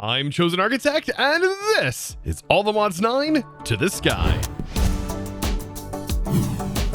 I'm ChosenArchitect, and this is All the Mods 9 to the Sky.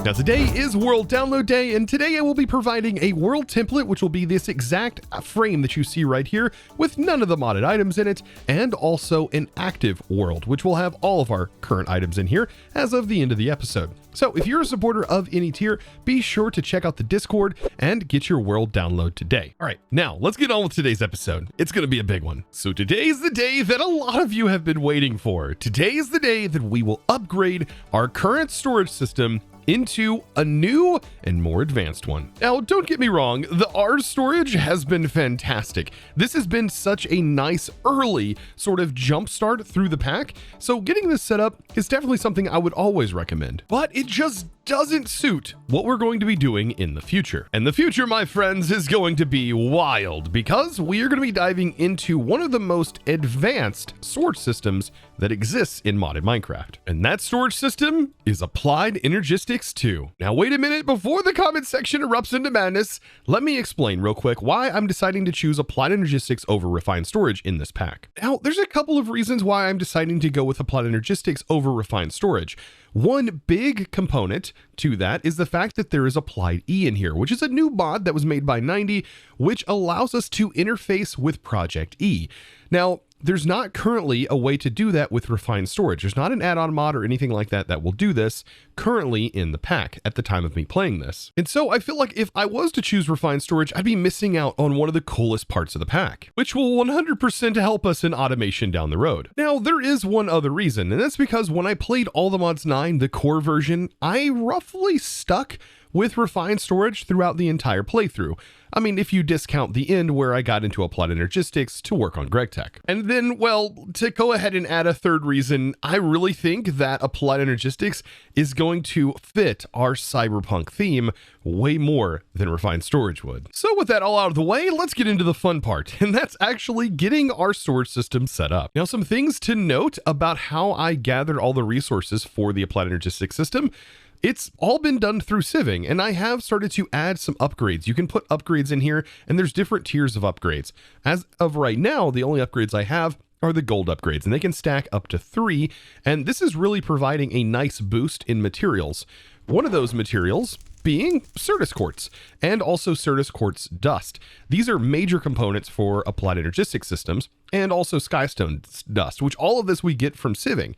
Now today is World Download Day, and today I will be providing a world template, which will be this exact frame that you see right here with none of the modded items in it, and also an active world, which will have all of our current items in here as of the end of the episode. So if you're a supporter of any tier, be sure to check out the Discord and get your world download today. All right, now let's get on with today's episode. It's going to be a big one. So today is the day that a lot of you have been waiting for. Today is the day that we will upgrade our current storage system into a new and more advanced one. Now, don't get me wrong, the R storage has been fantastic. This has been such a nice early sort of jump start through the pack, so getting this set up is definitely something I would always recommend. But it just doesn't suit what we're going to be doing in the future. And the future, my friends, is going to be wild because we are going to be diving into one of the most advanced storage systems that exists in modded Minecraft. And that storage system is Applied Energistics 2. Now, wait a minute, before the comment section erupts into madness, let me explain real quick why I'm deciding to choose Applied Energistics over Refined Storage in this pack. Now, there's a couple of reasons why I'm deciding to go with Applied Energistics over Refined Storage. One big component to that is the fact that there is Applied E in here, which is a new mod that was made by 90, which allows us to interface with Project E. Now, there's not currently a way to do that with Refined Storage. There's not an add-on mod or anything like that that will do this currently in the pack at the time of me playing this. And so I feel like if I was to choose Refined Storage, I'd be missing out on one of the coolest parts of the pack, which will 100% help us in automation down the road. Now, there is one other reason, and that's because when I played All the Mods 9, the core version, I roughly stuck with Refined Storage throughout the entire playthrough. I mean, if you discount the end where I got into Applied Energistics to work on GregTech. And then, well, to go ahead and add a third reason, I really think that Applied Energistics is going to fit our cyberpunk theme way more than Refined Storage would. So with that all out of the way, let's get into the fun part, and that's actually getting our storage system set up. Now, some things to note about how I gathered all the resources for the Applied Energistics system. It's all been done through sieving, and I have started to add some upgrades. You can put upgrades in here, and there's different tiers of upgrades. As of right now, the only upgrades I have are the gold upgrades, and they can stack up to 3, and this is really providing a nice boost in materials. One of those materials being Certus Quartz, and also Certus Quartz Dust. These are major components for Applied Energistics systems, and also Skystone Dust, which all of this we get from sieving.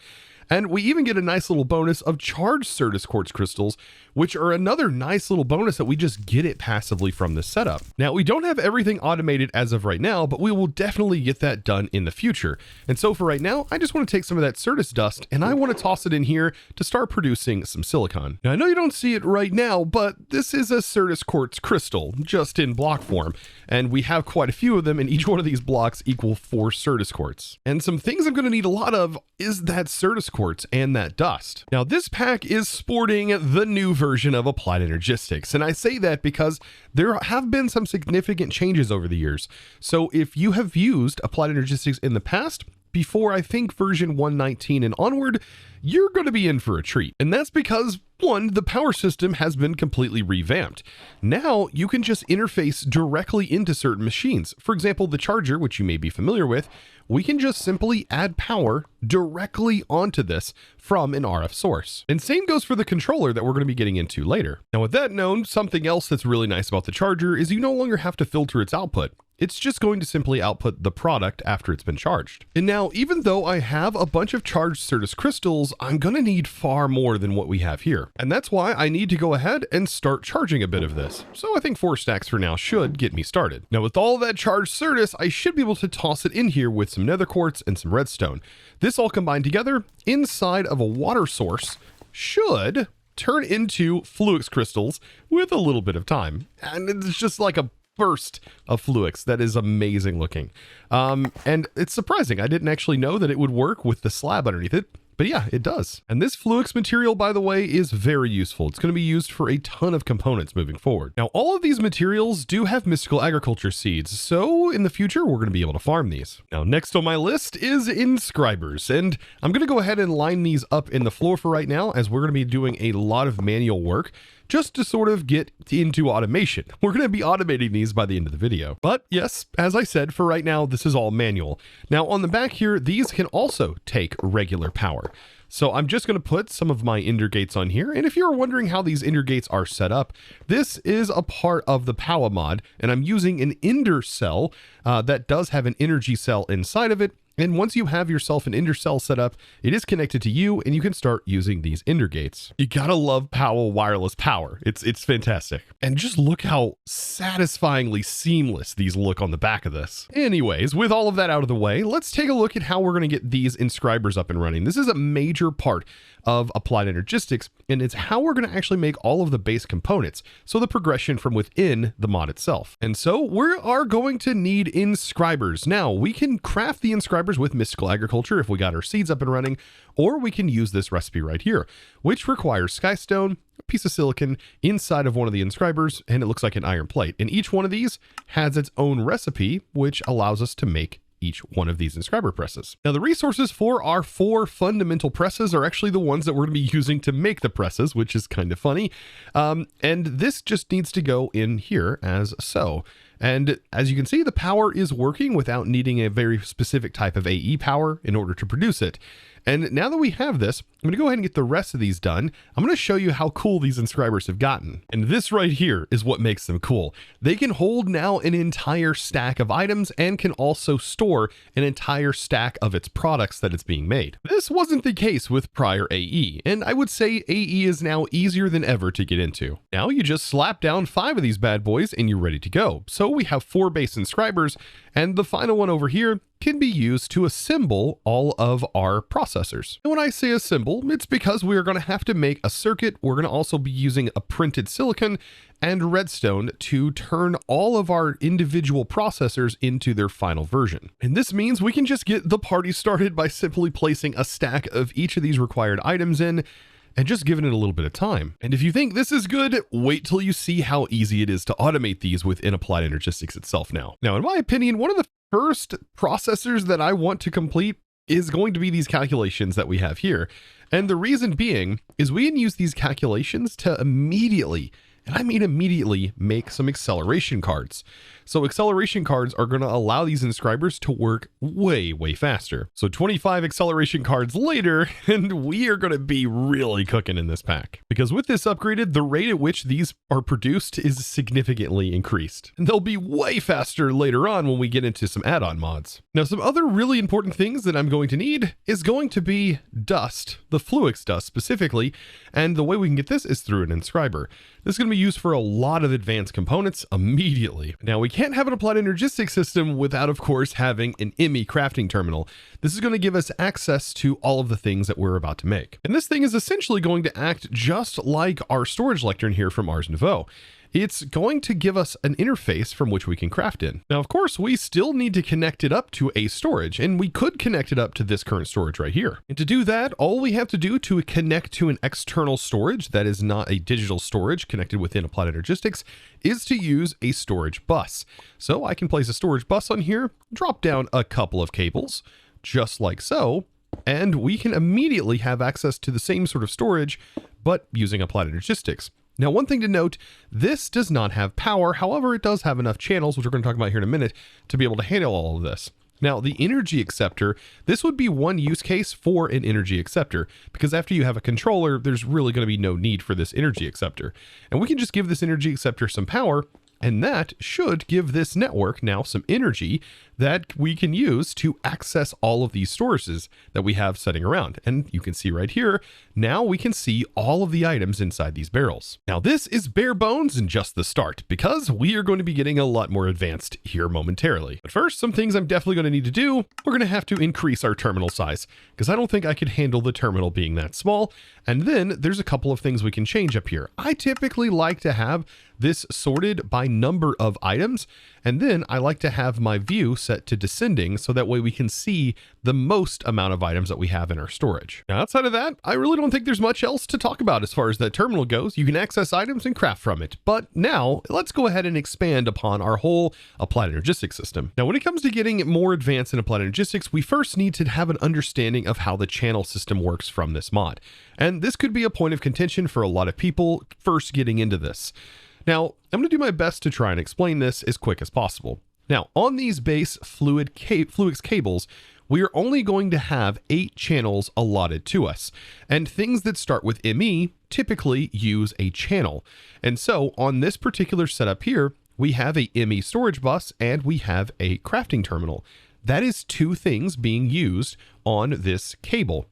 And we even get a nice little bonus of charged Certus Quartz crystals, which are another nice little bonus that we just get it passively from this setup. Now, we don't have everything automated as of right now, but we will definitely get that done in the future. And so for right now, I just want to take some of that Certus dust and I want to toss it in here to start producing some silicon. Now, I know you don't see it right now, but this is a Certus Quartz crystal, just in block form. And we have quite a few of them, and each one of these blocks equal 4 Certus Quartz. And some things I'm going to need a lot of is that Certus Quartz and that dust. Now, this pack is sporting the new version of Applied Energistics, and I say that because there have been some significant changes over the years. So if you have used Applied Energistics in the past, before I think version 1.19 and onward, you're going to be in for a treat. And that's because, one, the power system has been completely revamped. Now you can just interface directly into certain machines. For example, the charger, which you may be familiar with, we can just simply add power directly onto this from an RF source. And same goes for the controller that we're going to be getting into later. Now, with that known, something else that's really nice about the charger is you no longer have to filter its output. It's just going to simply output the product after it's been charged. And now, even though I have a bunch of charged Certus crystals, I'm going to need far more than what we have here. And that's why I need to go ahead and start charging a bit of this. So I think 4 stacks for now should get me started. Now, with all that charged Certus, I should be able to toss it in here with some nether quartz and some redstone. This all combined together inside of a water source should turn into Fluix crystals with a little bit of time. And it's just like a burst of Fluix that is amazing looking. And it's surprising. I didn't actually know that it would work with the slab underneath it. But yeah, it does. And this Fluix material, by the way, is very useful. It's going to be used for a ton of components moving forward. Now, all of these materials do have mystical agriculture seeds, so in the future, we're going to be able to farm these. Now, next on my list is Inscribers, and I'm going to go ahead and line these up in the floor for right now, as we're going to be doing a lot of manual work just to sort of get into automation. We're going to be automating these by the end of the video. But yes, as I said, for right now, this is all manual. Now on the back here, these can also take regular power. So I'm just going to put some of my ender gates on here. And if you're wondering how these ender gates are set up, this is a part of the power mod, and I'm using an ender cell that does have an energy cell inside of it. And once you have yourself an ender cell set up, it is connected to you and you can start using these ender gates. You gotta love Powell wireless power. It's fantastic. And just look how satisfyingly seamless these look on the back of this. Anyways, with all of that out of the way, let's take a look at how we're gonna get these inscribers up and running. This is a major part of applied energistics, and it's how we're going to actually make all of the base components, so the progression from within the mod itself. And so we are going to need inscribers. Now we can craft the inscribers with mystical agriculture if we got our seeds up and running, or we can use this recipe right here, which requires skystone, a piece of silicon inside of one of the inscribers, and it looks like an iron plate. And each one of these has its own recipe, which allows us to make each one of these inscriber presses. Now the resources for our 4 fundamental presses are actually the ones that we're going to be using to make the presses, which is kind of funny. And this just needs to go in here as so. And as you can see, the power is working without needing a very specific type of AE power in order to produce it. And now that we have this, I'm going to go ahead and get the rest of these done. I'm going to show you how cool these inscribers have gotten. And this right here is what makes them cool. They can hold now an entire stack of items and can also store an entire stack of its products that it's being made. This wasn't the case with prior AE, and I would say AE is now easier than ever to get into. Now you just slap down 5 of these bad boys and you're ready to go. So we have 4 base inscribers, and the final one over here can be used to assemble all of our processors. And when I say assemble, it's because we are going to have to make a circuit. We're going to also be using a printed silicon and redstone to turn all of our individual processors into their final version. And this means we can just get the party started by simply placing a stack of each of these required items in and just giving it a little bit of time. And if you think this is good, wait till you see how easy it is to automate these within Applied Energistics itself now. Now, in my opinion, one of the first processors that I want to complete is going to be these calculations that we have here. And the reason being is we can use these calculations to immediately, and I mean immediately, make some acceleration cards. So acceleration cards are going to allow these inscribers to work way, way faster. So 25 acceleration cards later, and we are going to be really cooking in this pack. Because with this upgraded, the rate at which these are produced is significantly increased. And they'll be way faster later on when we get into some add-on mods. Now, some other really important things that I'm going to need is going to be dust, the Fluix dust specifically, and the way we can get this is through an inscriber. This is going to be used for a lot of advanced components immediately. Now, we can't have an applied energistics system without, of course, having an ME crafting terminal. This is going to give us access to all of the things that we're about to make. And this thing is essentially going to act just like our storage lectern here from Ars Nouveau. It's going to give us an interface from which we can craft in. Now, of course, we still need to connect it up to a storage, and we could connect it up to this current storage right here. And to do that, all we have to do to connect to an external storage that is not a digital storage connected within Applied Energistics is to use a storage bus. So I can place a storage bus on here, drop down a couple of cables, just like so, and we can immediately have access to the same sort of storage, but using Applied Energistics. Now, one thing to note, this does not have power. However, it does have enough channels, which we're going to talk about here in a minute, to be able to handle all of this. Now, the energy acceptor, this would be one use case for an energy acceptor, because after you have a controller, there's really going to be no need for this energy acceptor. And we can just give this energy acceptor some power, and that should give this network now some energy that we can use to access all of these storages that we have setting around. And you can see right here, now we can see all of the items inside these barrels. Now this is bare bones and just the start, because we are going to be getting a lot more advanced here momentarily. But first, some things I'm definitely going to need to do. We're going to have to increase our terminal size, because I don't think I could handle the terminal being that small. And then there's a couple of things we can change up here. I typically like to have this sorted by number of items, And then I like to have my view set to descending so that way we can see the most amount of items that we have in our storage. Now, outside of that, I really don't think there's much else to talk about as far as that terminal goes. You can access items and craft from it. But now let's go ahead and expand upon our whole applied logistics system. Now, when it comes to getting more advanced in applied logistics, we first need to have an understanding of how the channel system works from this mod. And this could be a point of contention for a lot of people first getting into this. Now, I'm going to do my best to try and explain this as quick as possible. Now, on these base Fluix cables, we are only going to have 8 channels allotted to us. And things that start with ME typically use a channel. And so on this particular setup here, we have a ME storage bus and we have a crafting terminal. That is 2 things being used on this cable.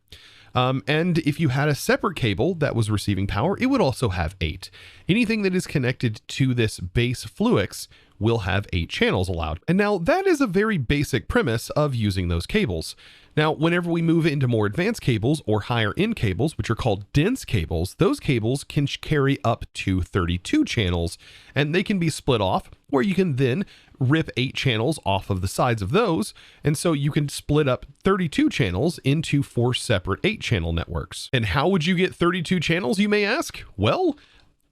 And if you had a separate cable that was receiving power, it would also have 8. Anything that is connected to this base Fluix will have 8 channels allowed. And now that is a very basic premise of using those cables. Now, whenever we move into more advanced cables or higher end cables, which are called dense cables, those cables can carry up to 32 channels, and they can be split off where you can then rip 8 channels off of the sides of those. And so you can split up 32 channels into 4 separate 8 channel networks. And how would you get 32 channels, you may ask? Well,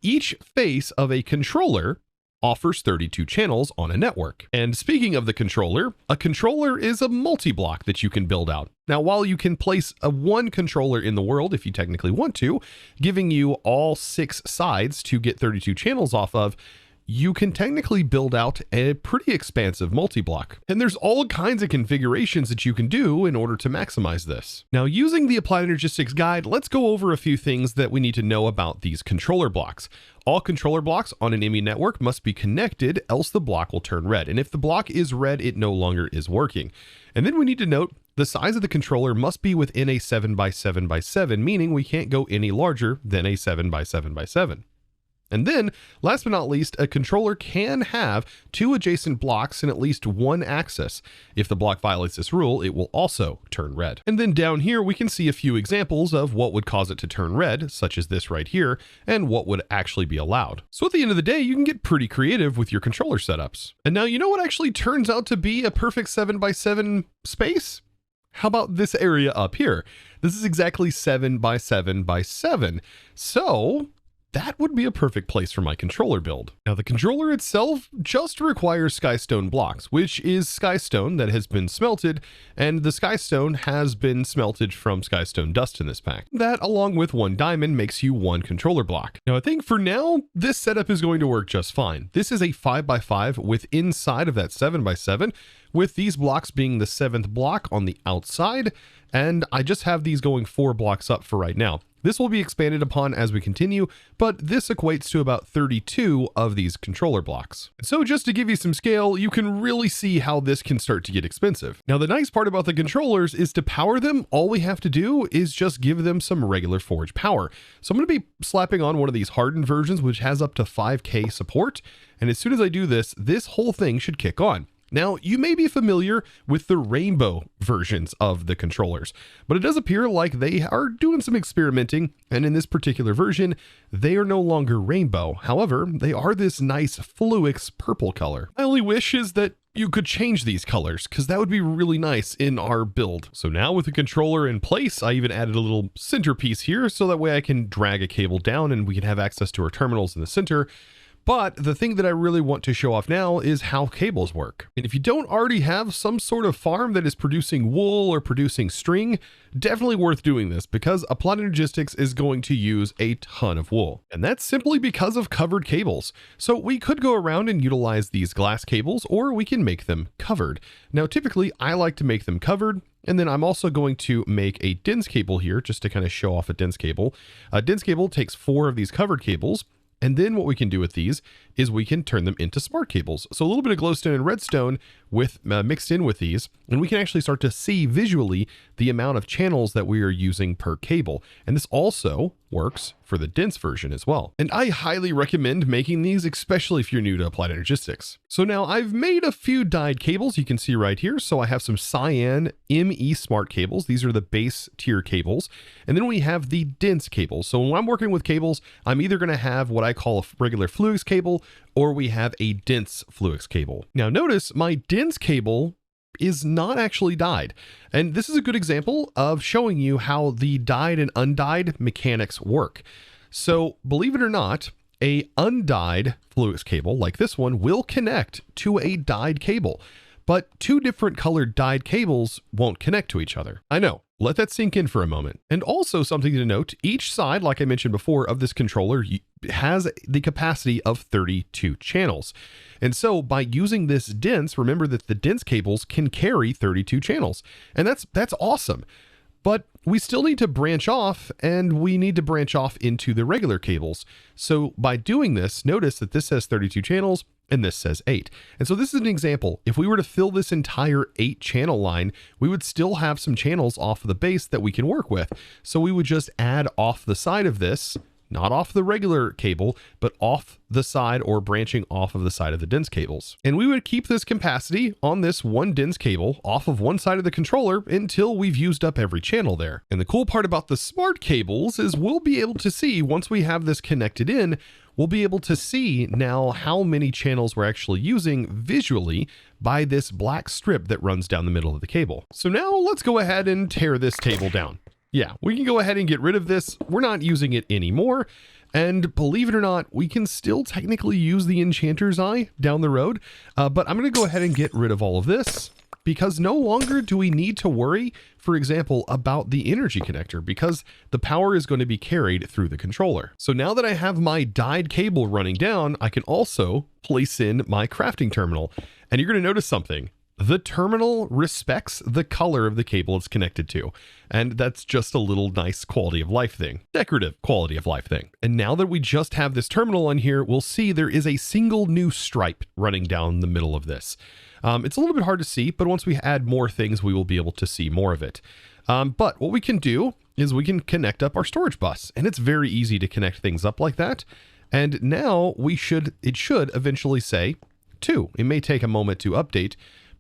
each face of a controller offers 32 channels on a network. And speaking of the controller, a controller is a multi-block that you can build out. Now, while you can place one controller in the world if you technically want to, giving you all 6 sides to get 32 channels off of, you can technically build out a pretty expansive multi-block. And there's all kinds of configurations that you can do in order to maximize this. Now, using the Applied Logistics Guide, let's go over a few things that we need to know about these controller blocks. All controller blocks on an ME network must be connected, else the block will turn red. And if the block is red, it no longer is working. And then we need to note the size of the controller must be within a 7x7x7, meaning we can't go any larger than a 7x7x7. And then, last but not least, a controller can have 2 adjacent blocks in at least 1 axis. If the block violates this rule, it will also turn red. And then down here, we can see a few examples of what would cause it to turn red, such as this right here, and what would actually be allowed. So at the end of the day, you can get pretty creative with your controller setups. And now, you know what actually turns out to be a perfect 7x7 space? How about this area up here? This is exactly 7x7x7. So that would be a perfect place for my controller build. Now, the controller itself just requires skystone blocks, which is skystone that has been smelted, and the skystone has been smelted from skystone dust in this pack. That, along with 1 diamond, makes you 1 controller block. Now, I think for now, this setup is going to work just fine. This is a 5x5 with inside of that 7x7, with these blocks being the 7th block on the outside, and I just have these going 4 blocks up for right now. This will be expanded upon as we continue, but this equates to about 32 of these controller blocks. So just to give you some scale, you can really see how this can start to get expensive. Now, the nice part about the controllers is to power them, all we have to do is just give them some regular Forge power. So I'm going to be slapping on one of these hardened versions, which has up to 5K support. And as soon as I do this, this whole thing should kick on. Now, you may be familiar with the rainbow versions of the controllers, but it does appear like they are doing some experimenting, and in this particular version, they are no longer rainbow. However, they are this nice Fluix purple color. My only wish is that you could change these colors, because that would be really nice in our build. So now with the controller in place, I even added a little centerpiece here, so that way I can drag a cable down and we can have access to our terminals in the center. But the thing that I really want to show off now is how cables work. And if you don't already have some sort of farm that is producing wool or producing string, definitely worth doing this, because Applied Logistics is going to use a ton of wool. And that's simply because of covered cables. So we could go around and utilize these glass cables, or we can make them covered. Now, typically I like to make them covered. And then I'm also going to make a dense cable here just to kind of show off a dense cable. A dense cable takes 4 of these covered cables. And then what we can do with these is we can turn them into smart cables. So a little bit of glowstone and redstone with mixed in with these, and we can actually start to see visually the amount of channels that we are using per cable. And this also works for the dense version as well. And I highly recommend making these, especially if you're new to Applied Logistics. So now I've made a few dyed cables you can see right here. So I have some cyan ME smart cables. These are the base tier cables. And then we have the dense cables. So when I'm working with cables, I'm either going to have what I call a regular Fluix cable, or we have a dense fluix cable. Now notice my dense cable is not actually dyed. And this is a good example of showing you how the dyed and undyed mechanics work. So believe it or not, a undyed fluix cable like this one will connect to a dyed cable, but two different colored dyed cables won't connect to each other. I know. Let that sink in for a moment. And also something to note, each side, like I mentioned before, of this controller has the capacity of 32 channels. And so by using this dense, remember that the dense cables can carry 32 channels. And that's awesome. But we still need to branch off, and we need to branch off into the regular cables. So by doing this, notice that this says 32 channels and this says 8. And so this is an example. If we were to fill this entire 8 channel line, we would still have some channels off of the base that we can work with. So we would just add off the side of this, not off the regular cable, but off the side or branching off of the side of the dense cables. And we would keep this capacity on this one dense cable off of one side of the controller until we've used up every channel there. And the cool part about the smart cables is we'll be able to see, once we have this connected in, we'll be able to see now how many channels we're actually using visually by this black strip that runs down the middle of the cable. So now let's go ahead and tear this table down. Yeah, we can go ahead and get rid of this. We're not using it anymore. And believe it or not, we can still technically use the Enchanter's Eye down the road. But I'm going to go ahead and get rid of all of this because no longer do we need to worry, for example, about the energy connector because the power is going to be carried through the controller. So now that I have my dyed cable running down, I can also place in my crafting terminal. And you're going to notice something. The terminal respects the color of the cable it's connected to. And that's just a little nice quality of life thing, decorative quality of life thing. And now that we just have this terminal on here, we'll see there is a single new stripe running down the middle of this. It's a little bit hard to see, but once we add more things, we will be able to see more of it. But what we can do is we can connect up our storage bus, and it's very easy to connect things up like that. And now it should eventually say 2. It may take a moment to update,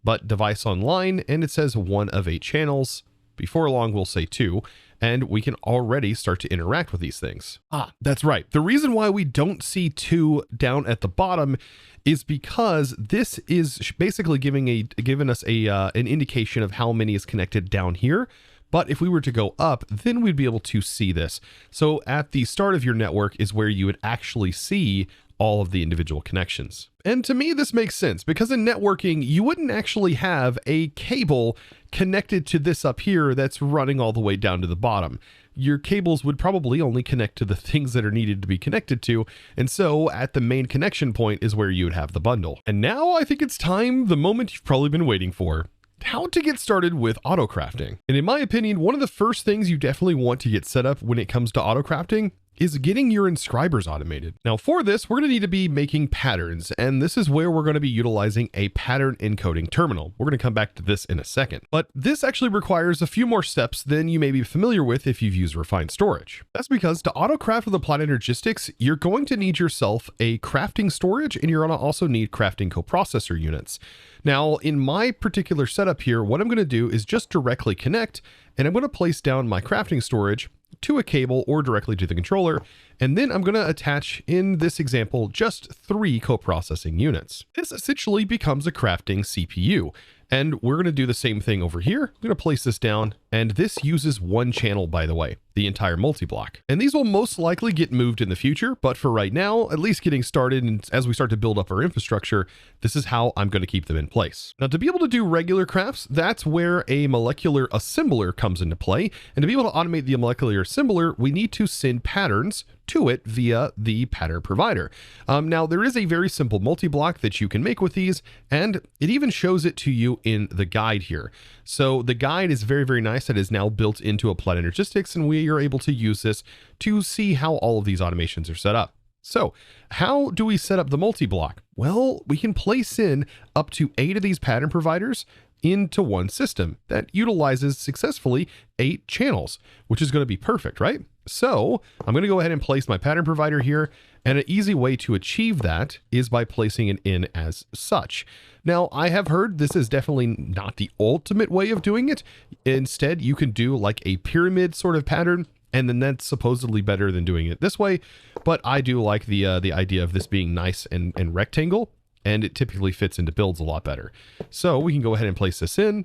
but device online, and it says 1 of 8 channels. Before long, we'll say 2, and we can already start to interact with these things. That's right. The reason why we don't see 2 down at the bottom is because this is basically giving us an indication of how many is connected down here. But if we were to go up, then we'd be able to see this. So at the start of your network is where you would actually see all of the individual connections. And to me, this makes sense because in networking, you wouldn't actually have a cable connected to this up here that's running all the way down to the bottom. Your cables would probably only connect to the things that are needed to be connected to. And so at the main connection point is where you would have the bundle. And now I think it's time, the moment you've probably been waiting for. How to get started with autocrafting. And in my opinion, one of the first things you definitely want to get set up when it comes to autocrafting is getting your inscribers automated. Now for this, we're going to need to be making patterns, and this is where we're going to be utilizing a pattern encoding terminal. We're going to come back to this in a second, but this actually requires a few more steps than you may be familiar with if you've used refined storage. That's because to autocraft with Applied Energistics, you're going to need yourself a crafting storage, and you're going to also need crafting coprocessor units. Now, in my particular setup here, what I'm going to do is just directly connect, and I'm going to place down my crafting storage to a cable or directly to the controller. And then I'm going to attach, in this example, just 3 coprocessing units. This essentially becomes a crafting CPU. And we're going to do the same thing over here. I'm going to place this down, and this uses 1 channel, by the way, the entire multi-block. And these will most likely get moved in the future, but for right now, at least getting started, and as we start to build up our infrastructure, this is how I'm going to keep them in place. Now, to be able to do regular crafts, that's where a molecular assembler comes into play. And to be able to automate the molecular assembler, we need to send patterns to it via the pattern provider. Now, there is a very simple multi-block that you can make with these, and it even shows it to you in the guide here. So the guide is very, very nice. It is now built into Applied Energistics, and we are able to use this to see how all of these automations are set up. So how do we set up the multi-block? Well, we can place in up to 8 of these pattern providers into one system that utilizes successfully 8 channels, which is going to be perfect, right? So I'm going to go ahead and place my pattern provider here. And an easy way to achieve that is by placing it in as such. Now, I have heard this is definitely not the ultimate way of doing it. Instead, you can do like a pyramid sort of pattern. And then that's supposedly better than doing it this way. But I do like the idea of this being nice and rectangle, and it typically fits into builds a lot better. So we can go ahead and place this in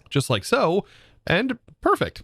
just like so, and perfect.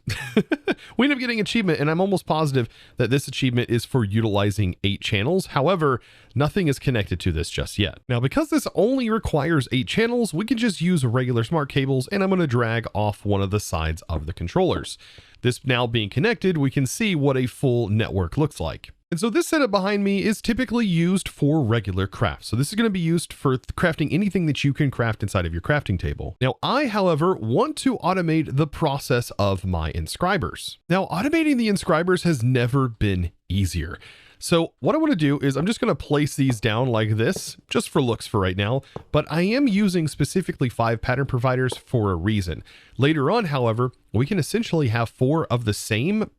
We end up getting achievement, and I'm almost positive that this achievement is for utilizing 8 channels. However, nothing is connected to this just yet. Now, because this only requires 8 channels, we can just use regular smart cables, and I'm going to drag off one of the sides of the controllers. This now being connected, we can see what a full network looks like. And so this setup behind me is typically used for regular crafts. So this is going to be used for crafting anything that you can craft inside of your crafting table. Now, I, however, want to automate the process of my inscribers. Now, automating the inscribers has never been easier. So what I want to do is I'm just going to place these down like this, just for looks for right now, but I am using specifically 5 pattern providers for a reason. Later on, however, we can essentially have 4 of the same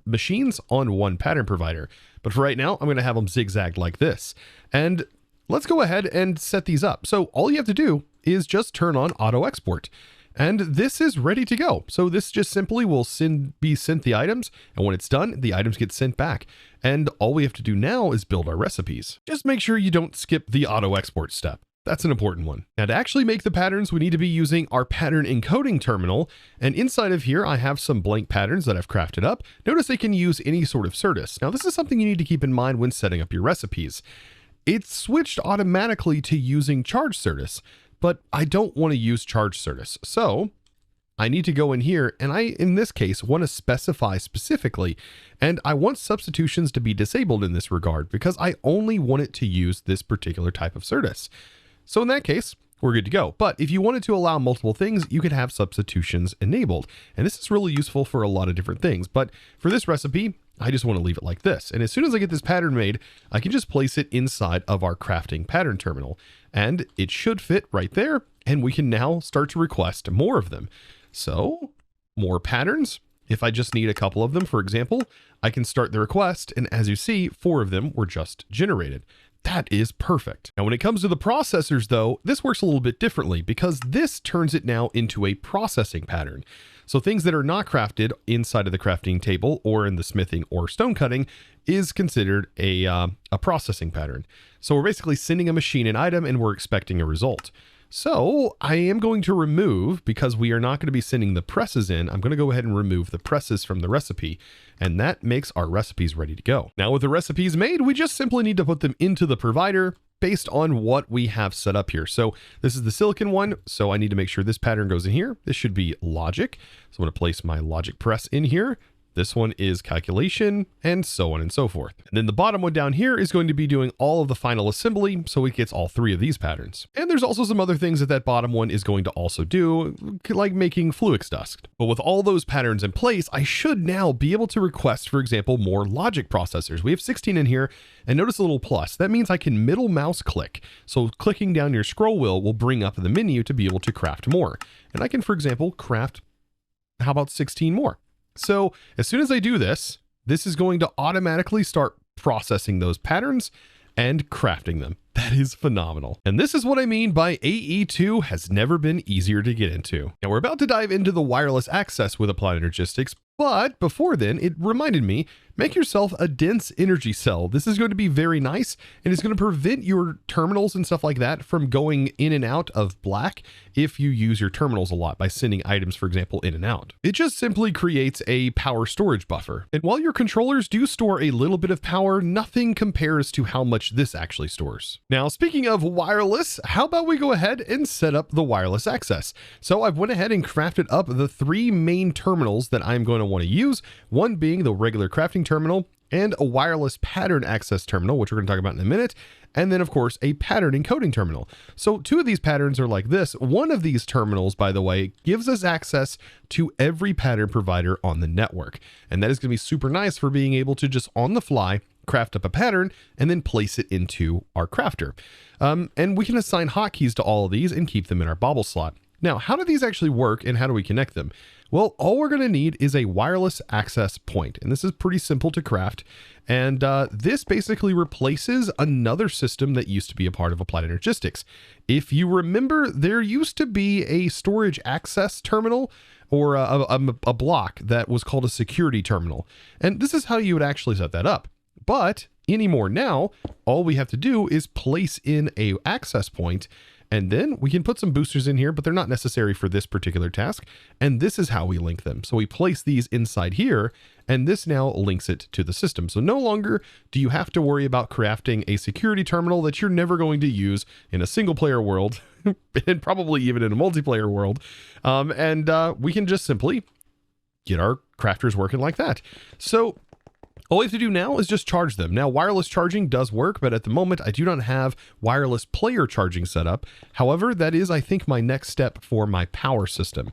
machines on 1 pattern provider. But for right now, I'm going to have them zigzagged like this. And let's go ahead and set these up. So all you have to do is just turn on auto export. And this is ready to go. So this just simply will be sent the items, and when it's done, the items get sent back. And all we have to do now is build our recipes. Just make sure you don't skip the auto export step. That's an important one. Now, to actually make the patterns, we need to be using our pattern encoding terminal. And inside of here, I have some blank patterns that I've crafted up. Notice they can use any sort of certus. Now, this is something you need to keep in mind when setting up your recipes. It's switched automatically to using charge certus, but I don't want to use charge certus. So I need to go in here, and in this case, want to specify specifically, and I want substitutions to be disabled in this regard because I only want it to use this particular type of certus. So in that case, we're good to go. But if you wanted to allow multiple things, you could have substitutions enabled. And this is really useful for a lot of different things. But for this recipe, I just want to leave it like this. And as soon as I get this pattern made, I can just place it inside of our crafting pattern terminal. And it should fit right there. And we can now start to request more of them. So more patterns. If I just need a couple of them, for example, I can start the request. And as you see, 4 of them were just generated. That is perfect. Now, when it comes to the processors, though, this works a little bit differently because this turns it now into a processing pattern. So things that are not crafted inside of the crafting table or in the smithing or stone cutting is considered a processing pattern. So we're basically sending a machine an item and we're expecting a result. So I am going to remove, because we are not going to be sending the presses in, I'm going to go ahead and remove the presses from the recipe, and that makes our recipes ready to go. Now with the recipes made, we just simply need to put them into the provider based on what we have set up here. So this is the silicon one, so I need to make sure this pattern goes in here. This should be logic. So I'm going to place my logic press in here. This one is calculation, and so on and so forth. And then the bottom one down here is going to be doing all of the final assembly, so it gets all 3 of these patterns. And there's also some other things that bottom one is going to also do, like making Fluix dust. But with all those patterns in place, I should now be able to request, for example, more logic processors. We have 16 in here, and notice a little plus. That means I can middle mouse click. So clicking down your scroll wheel will bring up the menu to be able to craft more. And I can, for example, craft, how about 16 more? So as soon as I do this, this is going to automatically start processing those patterns and crafting them. That is phenomenal. And this is what I mean by AE2 has never been easier to get into. Now we're about to dive into the wireless access with Applied Energistics, but before then, it reminded me, make yourself a dense energy cell. This is going to be very nice, and it's going to prevent your terminals and stuff like that from going in and out of black if you use your terminals a lot by sending items, for example, in and out. It just simply creates a power storage buffer. And while your controllers do store a little bit of power, nothing compares to how much this actually stores. Now, speaking of wireless, how about we go ahead and set up the wireless access? So I've went ahead and crafted up the 3 main terminals that I'm going to want to use, one being the regular crafting terminal and a wireless pattern access terminal, which we're going to talk about in a minute, and then of course a pattern encoding terminal. So 2 of these patterns are like this. One of these terminals, by the way, gives us access to every pattern provider on the network, and that is going to be super nice for being able to just on the fly craft up a pattern and then place it into our crafter. And we can assign hotkeys to all of these and keep them in our bobble slot. Now, how do these actually work and how do we connect them? Well, all we're going to need is a wireless access point, and this is pretty simple to craft. And this basically replaces another system that used to be a part of Applied Energistics. If you remember, there used to be a storage access terminal or a block that was called a security terminal. And this is how you would actually set that up. But anymore now, all we have to do is place in a access point, and then we can put some boosters in here, but they're not necessary for this particular task. And this is how we link them. So we place these inside here, and this now links it to the system. So no longer do you have to worry about crafting a security terminal that you're never going to use in a single player world, and probably even in a multiplayer world. We can just simply get our crafters working like that. So all we have to do now is just charge them. Now, wireless charging does work, but at the moment I do not have wireless player charging set up. However, that is, I think, my next step for my power system.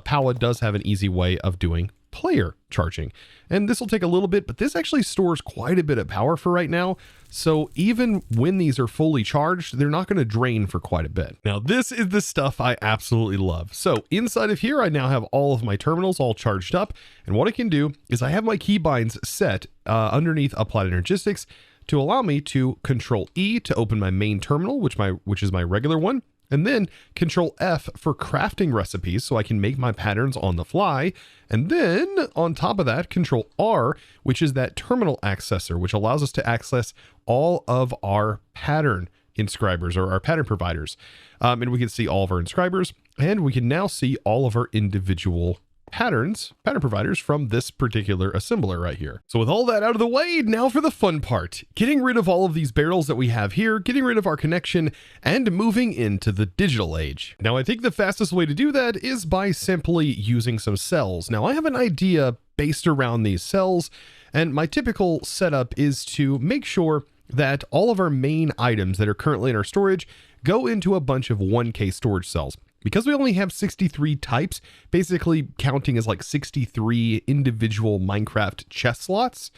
Power does have an easy way of doing player charging, and this will take a little bit, but this actually stores quite a bit of power for right now. So even when these are fully charged, they're not going to drain for quite a bit. Now, this is the stuff I absolutely love. So inside of here, I now have all of my terminals all charged up. And what I can do is I have my keybinds set underneath Applied Energistics to allow me to Control E to open my main terminal, which is my regular one. And then Control F for crafting recipes so I can make my patterns on the fly. And then on top of that, Control R, which is that terminal accessor, which allows us to access all of our pattern inscribers or our pattern providers. And we can see all of our inscribers, and we can now see all of our individual pattern providers from this particular assembler right here. So with all that out of the way, now for the fun part, getting rid of all of these barrels that we have here, getting rid of our connection, and moving into the digital age. Now, I think the fastest way to do that is by simply using some cells. Now, I have an idea based around these cells, and my typical setup is to make sure that all of our main items that are currently in our storage go into a bunch of 1K storage cells. Because we only have 63 types, basically counting as like 63 individual Minecraft chest slots,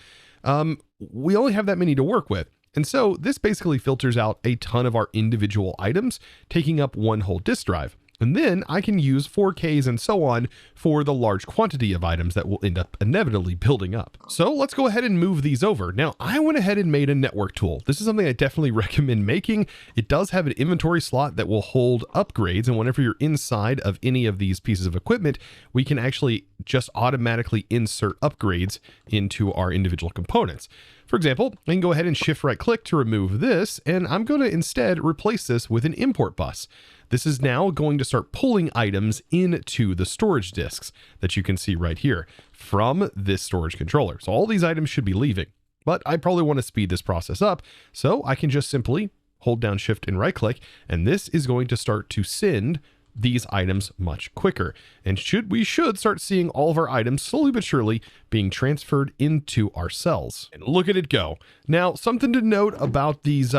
we only have that many to work with. And so this basically filters out a ton of our individual items, taking up one whole disk drive. And then I can use 4Ks and so on for the large quantity of items that will end up inevitably building up. So let's go ahead and move these over. Now, I went ahead and made a network tool. This is something I definitely recommend making. It does have an inventory slot that will hold upgrades. And whenever you're inside of any of these pieces of equipment, we can actually just automatically insert upgrades into our individual components. For example, I can go ahead and shift right click to remove this, and I'm going to instead replace this with an import bus. This is now going to start pulling items into the storage disks that you can see right here from this storage controller. So all these items should be leaving, but I probably want to speed this process up. So I can just simply hold down shift and right click, and this is going to start to send these items much quicker. And we should start seeing all of our items slowly but surely being transferred into our cells. And look at it go. Now, something to note about these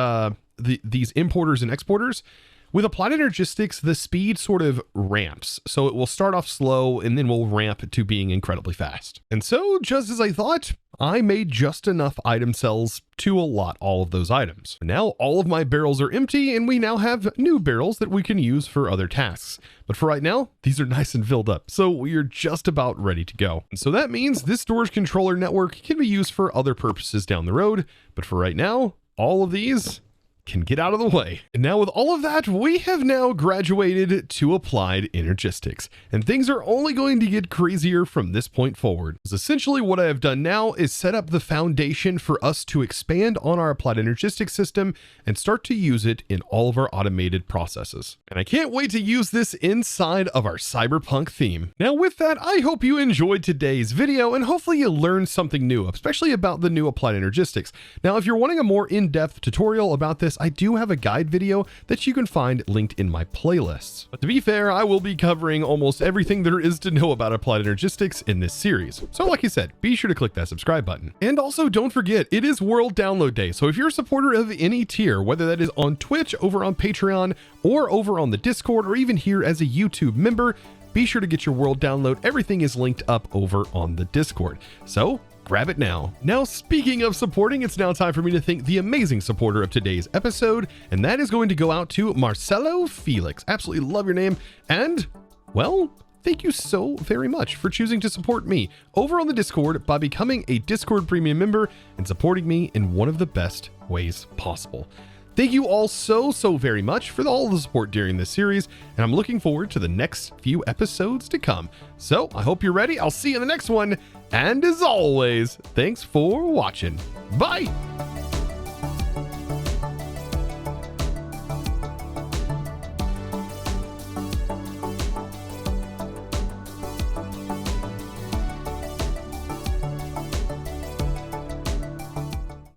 importers and exporters. With Applied Energistics, the speed sort of ramps. So it will start off slow and then will ramp to being incredibly fast. And so, just as I thought, I made just enough item cells to allot all of those items. Now all of my barrels are empty, and we now have new barrels that we can use for other tasks. But for right now, these are nice and filled up, so we are just about ready to go. And so that means this storage controller network can be used for other purposes down the road. But for right now, all of these can get out of the way. And now with all of that, we have now graduated to Applied Energistics, and things are only going to get crazier from this point forward. Because essentially what I have done now is set up the foundation for us to expand on our Applied Energistics system and start to use it in all of our automated processes. And I can't wait to use this inside of our cyberpunk theme. Now with that, I hope you enjoyed today's video, and hopefully you learned something new, especially about the new Applied Energistics. Now, if you're wanting a more in-depth tutorial about this, I do have a guide video that you can find linked in my playlists. But to be fair, I will be covering almost everything there is to know about Applied Energistics in this series. So like I said, be sure to click that subscribe button. And also don't forget, it is World Download Day. So if you're a supporter of any tier, whether that is on Twitch, over on Patreon, or over on the Discord, or even here as a YouTube member, be sure to get your world download. Everything is linked up over on the Discord. So grab it now. Now, speaking of supporting, it's now time for me to thank the amazing supporter of today's episode, and that is going to go out to Marcelo Felix. Absolutely love your name. And, well, thank you so very much for choosing to support me over on the Discord by becoming a Discord premium member and supporting me in one of the best ways possible. Thank you all so very much for all the support during this series, and I'm looking forward to the next few episodes to come. So I hope you're ready. I'll see you in the next one. And as always, thanks for watching. Bye.